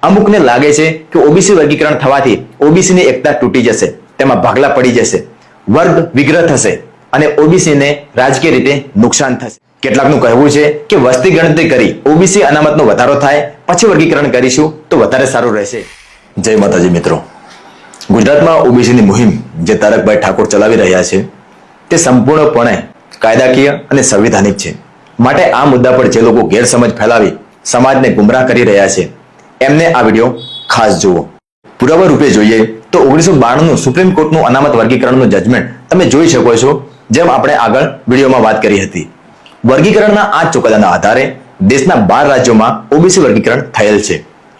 અમુકને લાગે છે કે ઓબીસી વર્ગીકરણ થવાથી ઓબીસીની એકતા તૂટી જશે, તેમાં ભાગલા પડી જશે, વર્ગ વિગ્રહ થશે અને ઓબીસીને રાજકીય રીતે નુકસાન થશે. કેટલાકનું કહેવું છે કે વસ્તી ગણતરી કરી ઓબીસી અનામતનો વધારો થાય પછી વર્ગીકરણ કરીશું તો વધારે સારું રહેશે. જય માતાજી મિત્રો. ગુજરાતમાં ઓબીસીની મુહિમ જે તારકભાઈ ઠાકોર ચલાવી રહ્યા છે તે સંપૂર્ણપણે કાયદાકીય અને સંવિધાનિક છે. માટે આ મુદ્દા પર જે લોકો ગેરસમજ ફેલાવી સમાજને ગુમરાહ કરી રહ્યા છે એમને આ વિડીયો ખાસ જુઓ. પુરાવા રૂપે જોઈએ તો 1992નું સુપ્રીમ કોર્ટનું અનામત વર્ગીકરણનું જજમેન્ટ તમે જોઈ શકો છો, જેમ આપણે આગળ વિડીયોમાં વાત કરી હતી. વર્ગીકરણના આ ચુકાદાના આધારે દેશના 12 રાજ્યોમાં ઓબીસી વર્ગીકરણ થયેલ છે.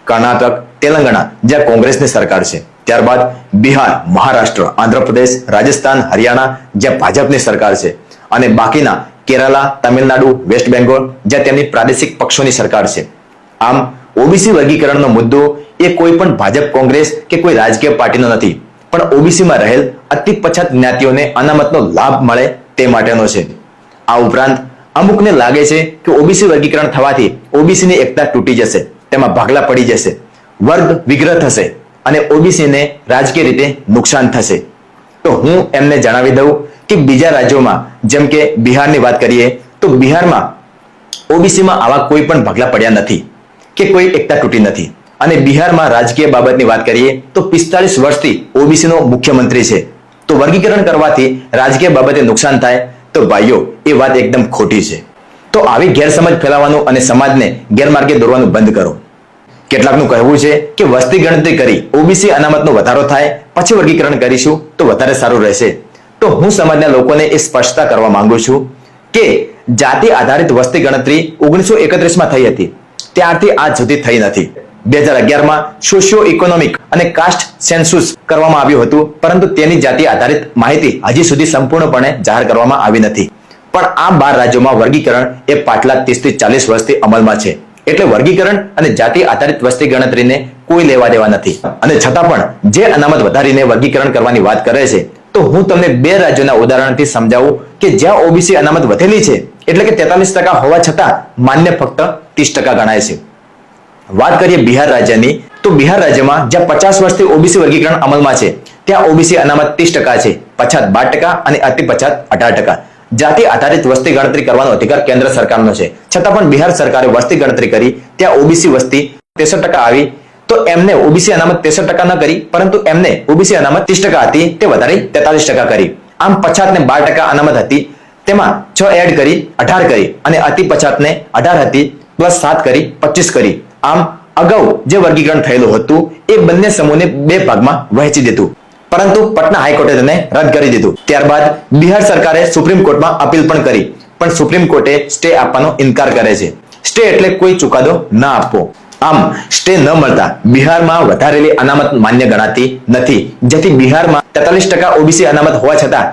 કર્ણાટક, તેલંગાણા જ્યાં કોંગ્રેસની સરકાર છે, ત્યારબાદ બિહાર, મહારાષ્ટ્ર, આંધ્રપ્રદેશ, રાજસ્થાન, હરિયાણા જ્યાં ભાજપની સરકાર છે અને બાકીના કેરાલા, તમિલનાડુ, વેસ્ટ બેંગોલ જ્યાં તેમની પ્રાદેશિક પક્ષોની સરકાર છે. આમ ઓબીસી વર્ગીકરણનો મુદ્દો એ કોઈ પણ ભાજપ, કોંગ્રેસ કે કોઈ રાજકીય પાર્ટીનો નથી, પણ ઓબીસીમાં રહેલ અતિ પછાત જ્ઞાતિઓને અનામતનો લાભ મળે તે માટેનો છે. આ ઉપરાંત અમુકને લાગે છે કે ઓબીસી વર્ગીકરણ થવાથી ઓબીસીની એકતા તૂટી જશે, તેમાં ભાગલા પડી જશે, વર્ગ વિગ્રહ થશે અને ઓબીસીને રાજકીય રીતે નુકસાન થશે. તો હું એમને જણાવી દઉં કે બીજા રાજ્યોમાં જેમ કે બિહારની વાત કરીએ તો બિહારમાં ઓબીસીમાં આવા કોઈ પણ ભાગલા પડ્યા નથી કે કોઈ એકતા તૂટી નથી. અને બિહારમાં રાજકીય બાબતની વાત કરીએ તો 45 વર્ષથી ઓબીસીનો મુખ્યમંત્રી છે. તો વર્ગીકરણ કરવાથી રાજકીય બાબતે નુકસાન થાય તો ભાઈઓ એ વાત એકદમ ખોટી છે. તો આવી ગેરસમજ ફેલાવવાનું અને સમાજને ગેરમાર્ગે દોરવાનું બંધ કરો. કેટલાકનું કહેવું છે કે વસ્તી ગણતરી કરી ઓબીસી અનામતનો વધારો થાય પછી વર્ગીકરણ કરીશું તો વધારે સારું રહેશે. તો હું સમાજના લોકોને એ સ્પષ્ટતા કરવા માંગુ છું કે જાતિ આધારિત વસ્તી ગણતરી 1931માં થઈ હતી, ત્યારથી આજ સુધી થઈ નથી. 2011માં સોશિયો ઇકોનોમિક અને કાસ્ટ સેન્સસ કરવામાં આવ્યું હતું, પરંતુ તેની જાતિ આધારિત માહિતી હજી સુધી સંપૂર્ણપણે જાહેર કરવામાં આવી નથી. પણ આ 12 રાજ્યોમાં વર્ગીકરણ એ પાછલા 30 થી 40 વર્ષથી અમલમાં છે. એટલે વર્ગીકરણ અને જાતિ આધારિત વસ્તી ગણતરીને કોઈ લેવા દેવા નથી. અને છતાં પણ જે અનામત વધારીને વર્ગીકરણ કરવાની વાત કરે છે, તો હું તમને 2 રાજ્યોના ઉદાહરણથી સમજાવું કે જ્યાં ઓબીસી અનામત વધેલી છે, એટલે કે 43% હોવા છતાં માન્ય ફક્ત 30% ગણાય છે. વાત કરીએ બિહાર રાજ્યની, તો બિહાર રાજ્યમાં જ્યાં 50 વર્ષથી ઓબીસી વર્ગીકરણ અમલમાં છે ત્યાં ઓબીસી અનામત 30% છે, પછાત 12% અને અતિ પછાત 18%. જાતિ આધારિત વસ્તી ગણતરી કરવાનો અધિકાર કેન્દ્ર સરકારનો છે, છતાં પણ બિહાર સરકારે વસ્તી ગણતરી કરી ત્યાં ઓબીસી વસ્તી 63% આવી, તો એમને ઓબીસી અનામત 63% ન કરી, પરંતુ એમને ઓબીસી અનામત 30% હતી તે વધારી 43% કરી. આમ પછાતને 12% અનામત હતી તેમાં 6 એડ કરી 18 કરી અને અતિ પછાતને 18 હતી પ્લસ 7 કરી 25 કરી. આમ અગાઉ જે વર્ગીકરણ થયેલું હતું એ બંને સમૂહને 2 ભાગમાં વહેંચી દીધું, પરંતુ પટના હાઈકોર્ટે તેને રદ કરી દીધું. ત્યારબાદ બિહાર સરકારે સુપ્રીમ કોર્ટમાં અપીલ પણ કરી, પણ સુપ્રીમ કોર્ટે સ્ટે આપવાનો ઇનકાર કરે છે. સ્ટે એટલે કોઈ ચુકાદો ન આપવો. આમ સ્ટે ન મળતા બિહારમાં વધારેલી અનામત માન્ય ગણાતી નથી, જેથી બિહારમાં 43% ઓબીસી અનામત હોવા છતાં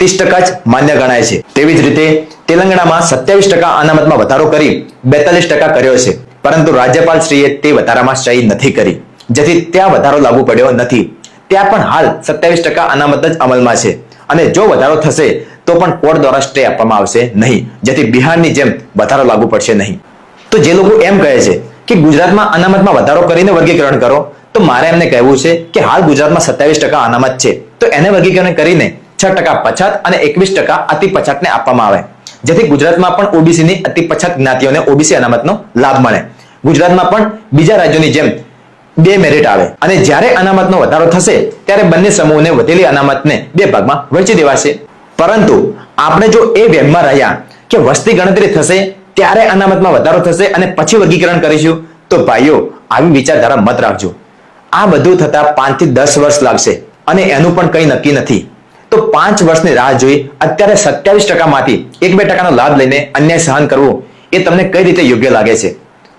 30% જ માન્ય ગણાય છે. તેવી જ રીતે તેલંગાણામાં 27% અનામતમાં વધારો કરી 42% કર્યો છે, પરંતુ રાજ્યપાલ શ્રીએ તે વધારામાં સહી નથી કરી, જેથી ત્યાં વધારો લાગુ પડ્યો નથી. ત્યાં પણ હાલ 27% અનામત જ અમલમાં છે અને જો વધારો થશે તો પણ કોર્ટ દ્વારા સ્ટે આપવામાં આવશે નહીં, જેથી બિહારની જેમ વધારો લાગુ પડશે નહીં. તો જે લોકો એમ કહે છે કે ગુજરાતમાં અનામતમાં વધારો કરીને વર્ગીકરણ કરો, તો મારે એમને કહેવું છે કે હાલ ગુજરાતમાં 27% અનામત છે, તો એને વર્ગીકરણ કરીને 6% પછાત અને 21% અતિ પછાતને આપવામાં આવે, જેથી ગુજરાતમાં પણ ઓબીસીની અતિ પછાત જ્ઞાતિઓને ઓબીસી અનામતનો લાભ મળે. ગુજરાતમાં પણ બીજા રાજ્યોની જેમ 2 મેરિટ આવે અને જ્યારે અનામતનો વધારો થશે ત્યારે બંને સમૂહને વધેલી અનામતને 2 ભાગમાં વહેંચી દેવાશે. પરંતુ આપણે જો એ વહેમમાં રહ્યા કે વસ્તી ગણતરી થશે ત્યારે અનામતમાં વધારો થશે અને પછી વર્ગીકરણ કરીશું, તો ભાઈઓ આવી વિચારધારા મત રાખજો. આ બધું થતા 5 થી 10 વર્ષ લાગશે અને એનું પણ કંઈ નક્કી નથી. તો 5 વર્ષની રાહ જોઈ અત્યારે 27% માંથી 1-2% લાભ લઈને અન્યાય સહન કરવો એ તમને કઈ રીતે યોગ્ય લાગે છે?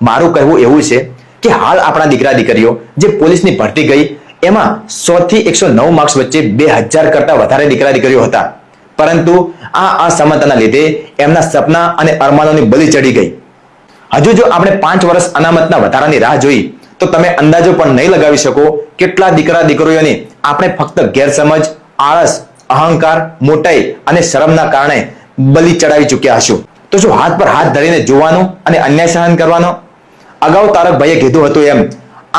મારું કહેવું એવું છે કે હાલ આપણા દીકરા દીકરીઓ જે પોલીસની ભરતી ગઈ એમાં 100 થી 109 માર્ક્સ વચ્ચે 2000 કરતા વધારે દીકરા દીકરીઓ હતા, પરંતુ આ અસમતાના લીધે એમના સપના અને અરમાનોની બલી ચડી ગઈ. હજુ જો આપણે 5 વર્ષ અનામતના વધારાની રાહ જોઈ તો તમે અંદાજો પણ નહીં લગાવી શકો કેટલા દીકરા દીકરીઓને આપણે ફક્ત ગેરસમજ, આળસ, અહંકાર, મોટાઈ અને શરમના કારણે બલી ચડાવી ચૂક્યા હશું. તો શું હાથ પર હાથ ધરીને જોવાનો અને અન્યાય સહન કરવાનો? અગાઉ તારકભાઈએ કીધું હતું એમ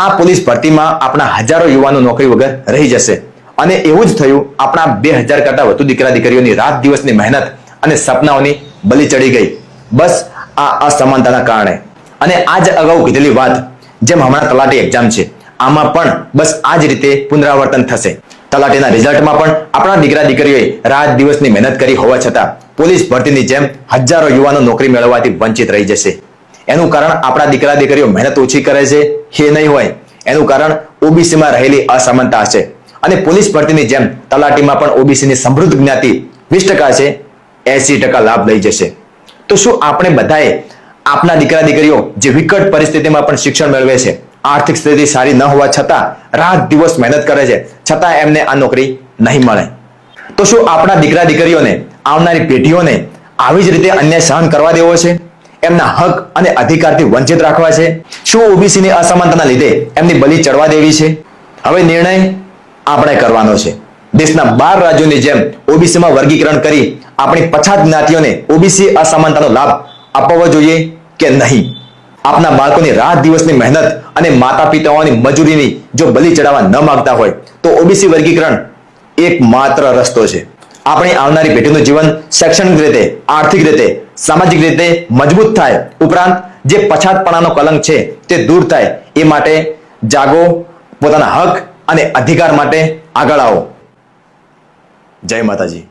આ પોલીસ ભરતીમાં આપણા હજારો યુવાનો નોકરી વગર રહી જશે. અને એવું જ થયું. આપણા 2000 કરતા વધુ દીકરા દીકરીઓની રાત દિવસની મહેનત અને સપનાઓની બલી ચડી ગઈ, બસ આ અસમાનતાના કારણે. અને આજ અગાઉ કીધેલી વાત, જેમ હમણાં તલાટી એક્ઝામ છે, આમાં પણ બસ આ જ રીતે પુનરાવર્તન થશે. તલાટીના રિઝલ્ટમાં પણ આપણા દીકરા દીકરીઓએ રાત દિવસની મહેનત કરી હોવા છતાં પોલીસ ભરતીની જેમ હજારો યુવાનો નોકરી મેળવવાથી વંચિત રહી જશે. એનું કારણ આપણા દીકરા દીકરીઓ મહેનત ઓછી કરે છે એ નહીં હોય. એનું કારણ ઓબીસીમાં રહેલી અસમાનતા હશે. અને પોલીસ ભરતીની જેમ તલાટીમાં પણ ઓબીસીની સમૃદ્ધ જ્ઞાતિ 20% છે, 80% લાભ લઈ જશે. તો શું આપણે બધાએ આપના દીકરા દીકરીઓ જે વિકટ પરિસ્થિતિમાં પણ શિક્ષણ મેળવે છે, આર્થિક સ્થિતિ સારી ન હોવા છતાં રાત દિવસ મહેનત કરે છે, છતાં એમને આ નોકરી નહીં મળે? તો શું આપણા દીકરા દીકરીઓને, આવનારી પેઢીઓને આવી જ રીતે અન્યાય સહન કરવા દેવો છે? એમના હક અને અધિકારથી વંચિત રાખવા છે? શું ઓબીસીની અસમાનતાના લીધે એમની બલી ચડવા દેવી છે? હવે નિર્ણય આપણે કરવાનો છે. દેશના 12 રાજ્યોની જેમ ઓબીસીમાં વર્ગીકરણ કરી આપણી પછાત જ્ઞાતિઓને ઓબીસી અસમાનતાનો લાભ અપાવવો જોઈએ કે નહીં? આપના બાળકોની રાત દિવસની મહેનત અને માતા પિતાઓની મજૂરીની જો બલી ચડાવવા ન માંગતા હોય તો ઓબીસી વર્ગીકરણ એકમાત્ર રસ્તો છે. આપણી આવનારી પેઢીનું જીવન શૈક્ષણિક રીતે, આર્થિક રીતે, સામાજિક રીતે મજબૂત થાય, ઉપરાંત જે પછાતપણાનો કલંક છે તે દૂર થાય, એ માટે જાગો, પોતાના હક અને અધિકાર માટે આગળ આવો. જય માતાજી.